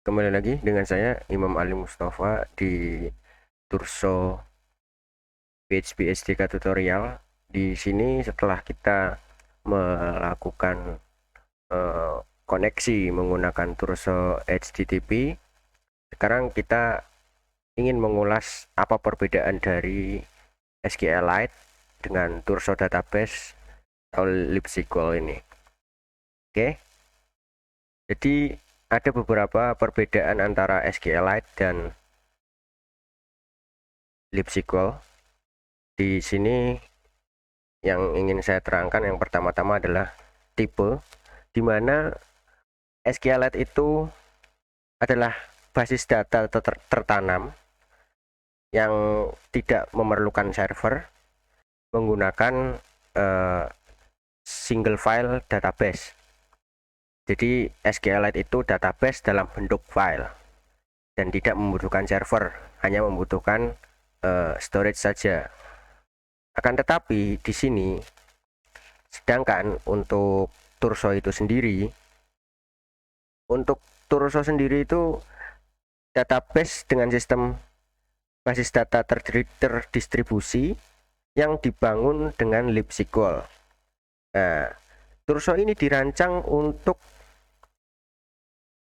Kembali lagi dengan saya Imam Ali Mustafa di Turso PHP SDK tutorial. Di sini setelah kita melakukan koneksi menggunakan Turso HTTP, sekarang kita ingin mengulas apa perbedaan dari SQLite dengan Turso Database atau LibSQL ini. Oke. Jadi ada beberapa perbedaan antara SQLite dan LibSQL. Di sini yang ingin saya terangkan yang pertama-tama adalah tipe, di mana SQLite itu adalah basis data tertanam yang tidak memerlukan server menggunakan single file database. Jadi SQLite itu database dalam bentuk file dan tidak membutuhkan server, hanya membutuhkan storage saja. Akan tetapi di sini, sedangkan untuk Turso itu sendiri, itu database dengan sistem basis data terdistribusi yang dibangun dengan LibSQL. Nah, Turso ini dirancang untuk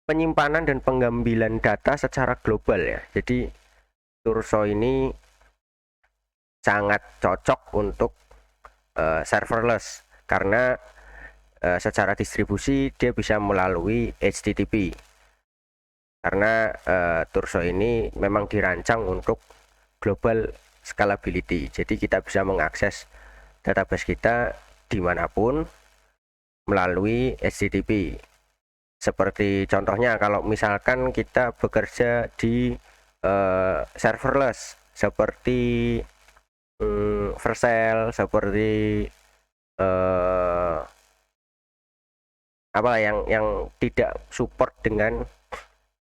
penyimpanan dan pengambilan data secara global ya. Jadi Turso ini sangat cocok untuk serverless karena secara distribusi dia bisa melalui HTTP. Karena Turso ini memang dirancang untuk global scalability. Jadi kita bisa mengakses database kita dimanapun melalui HTTP. Seperti contohnya kalau misalkan kita bekerja di serverless seperti Vercel, seperti apa yang tidak support dengan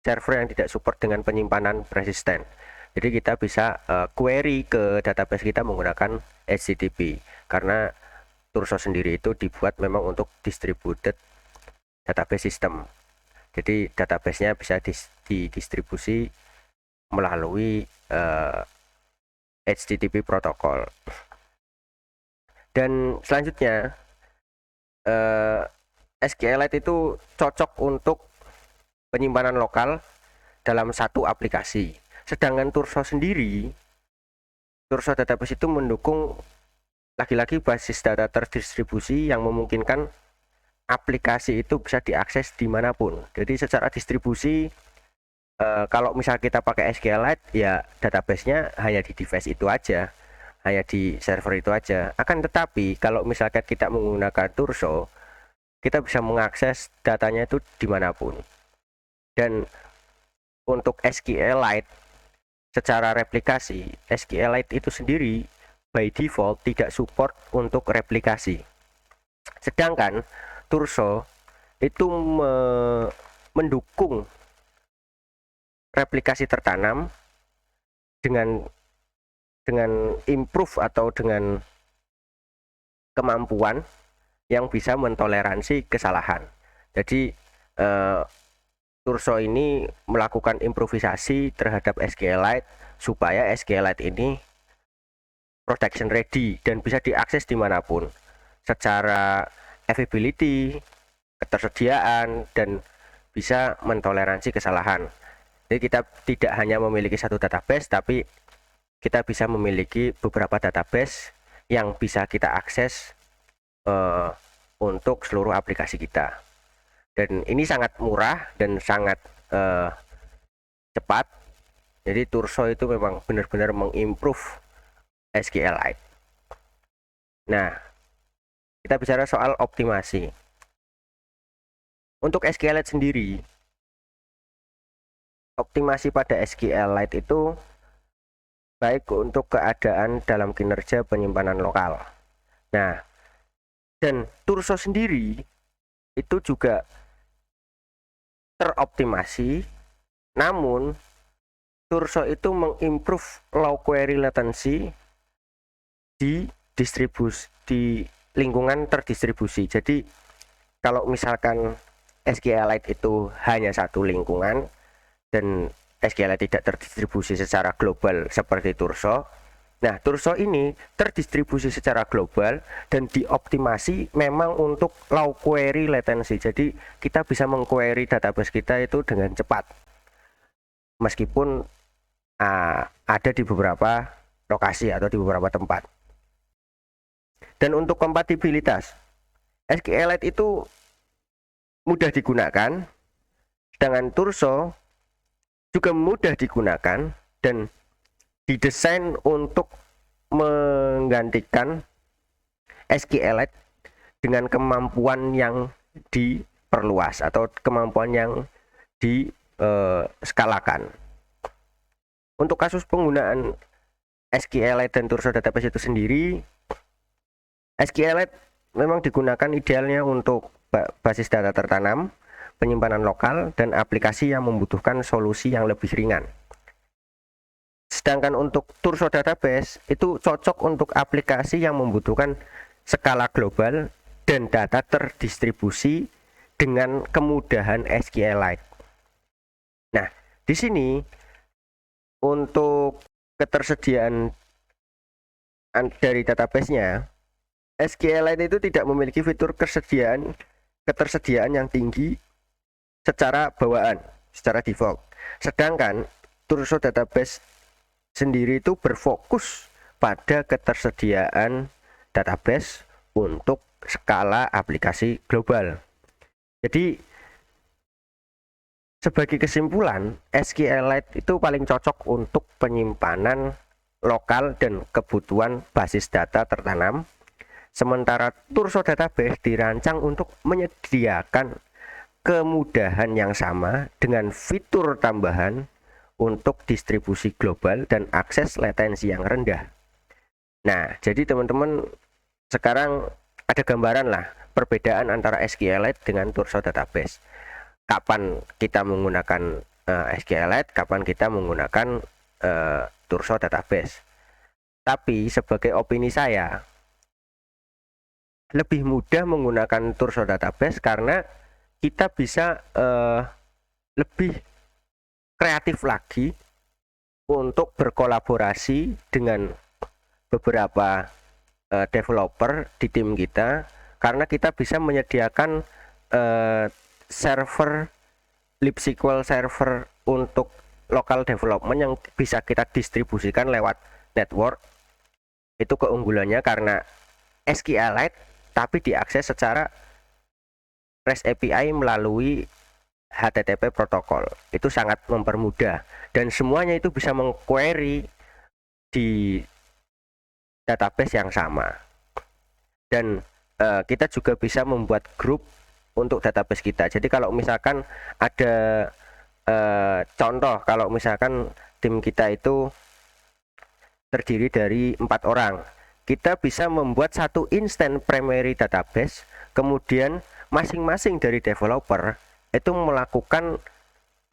server yang tidak support dengan penyimpanan persisten. Jadi kita bisa query ke database kita menggunakan HTTP karena Turso sendiri itu dibuat memang untuk distributed database system. Jadi databasenya bisa didistribusi melalui HTTP protokol. Dan selanjutnya SQLite itu cocok untuk penyimpanan lokal dalam satu aplikasi. Sedangkan Turso sendiri, Turso Database itu mendukung lagi-lagi basis data terdistribusi yang memungkinkan aplikasi itu bisa diakses dimanapun. Jadi secara distribusi, kalau misal kita pakai SQLite, ya databasenya hanya di device itu aja, hanya di server itu aja. Akan tetapi kalau misalkan kita menggunakan Turso, kita bisa mengakses datanya itu dimanapun. Dan untuk SQLite secara replikasi, SQLite itu sendiri by default tidak support untuk replikasi. Sedangkan Turso itu mendukung replikasi tertanam dengan improve atau dengan kemampuan yang bisa mentoleransi kesalahan. Jadi Turso ini melakukan improvisasi terhadap SQLite supaya SQLite ini production ready dan bisa diakses dimanapun secara availability, ketersediaan, dan bisa mentoleransi kesalahan. Jadi kita tidak hanya memiliki satu database, tapi kita bisa memiliki beberapa database yang bisa kita akses untuk seluruh aplikasi kita. Dan ini sangat murah dan sangat cepat. Jadi Turso itu memang benar-benar mengimprove SQLite. Nah, kita bicara soal optimasi. Untuk SQLite sendiri, optimasi pada SQLite itu baik untuk keadaan dalam kinerja penyimpanan lokal. Nah, dan Turso sendiri itu juga teroptimasi, namun Turso itu mengimprove low query latency di lingkungan terdistribusi. Jadi kalau misalkan SQLite itu hanya satu lingkungan, dan SQLite tidak terdistribusi secara global seperti Turso. Nah, Turso ini terdistribusi secara global dan dioptimasi memang untuk low query latency. Jadi kita bisa mengquery database kita itu dengan cepat, meskipun ada di beberapa lokasi atau di beberapa tempat. Dan untuk kompatibilitas, SQLite itu mudah digunakan, sedangkan Turso juga mudah digunakan dan didesain untuk menggantikan SQLite dengan kemampuan yang diperluas atau kemampuan yang diskalakan. Untuk kasus penggunaan SQLite dan Turso database itu sendiri, SQLite memang digunakan idealnya untuk basis data tertanam, penyimpanan lokal, dan aplikasi yang membutuhkan solusi yang lebih ringan. Sedangkan untuk Turso database itu cocok untuk aplikasi yang membutuhkan skala global dan data terdistribusi dengan kemudahan SQLite. Nah, di sini untuk ketersediaan dari database-nya, SQLite itu tidak memiliki fitur ketersediaan yang tinggi secara bawaan, secara default. Sedangkan Turso database sendiri itu berfokus pada ketersediaan database untuk skala aplikasi global. Jadi sebagai kesimpulan, SQLite itu paling cocok untuk penyimpanan lokal dan kebutuhan basis data tertanam, sementara Turso database dirancang untuk menyediakan kemudahan yang sama dengan fitur tambahan untuk distribusi global dan akses latensi yang rendah. Nah, jadi teman-teman sekarang ada gambaran lah perbedaan antara SQLite dengan Turso database. Kapan kita menggunakan SQLite, kapan kita menggunakan Turso database. Tapi sebagai opini saya, lebih mudah menggunakan Turso database karena kita bisa lebih kreatif lagi untuk berkolaborasi dengan beberapa developer di tim kita, karena kita bisa menyediakan server libsql server untuk local development yang bisa kita distribusikan lewat network. Itu keunggulannya karena SQLite tapi diakses secara REST API melalui HTTP protokol. Itu sangat mempermudah dan semuanya itu bisa mengquery di database yang sama. Dan kita juga bisa membuat grup untuk database kita. Jadi kalau misalkan ada contoh, kalau misalkan tim kita itu terdiri dari 4 orang, kita bisa membuat satu instant primary database, kemudian masing-masing dari developer itu melakukan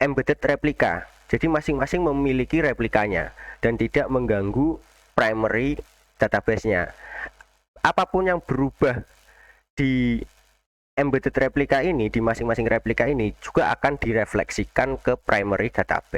embedded replika. Jadi masing-masing memiliki replikanya dan tidak mengganggu primary database-nya. Apapun yang berubah di embedded replika ini, di masing-masing replika ini juga akan direfleksikan ke primary database.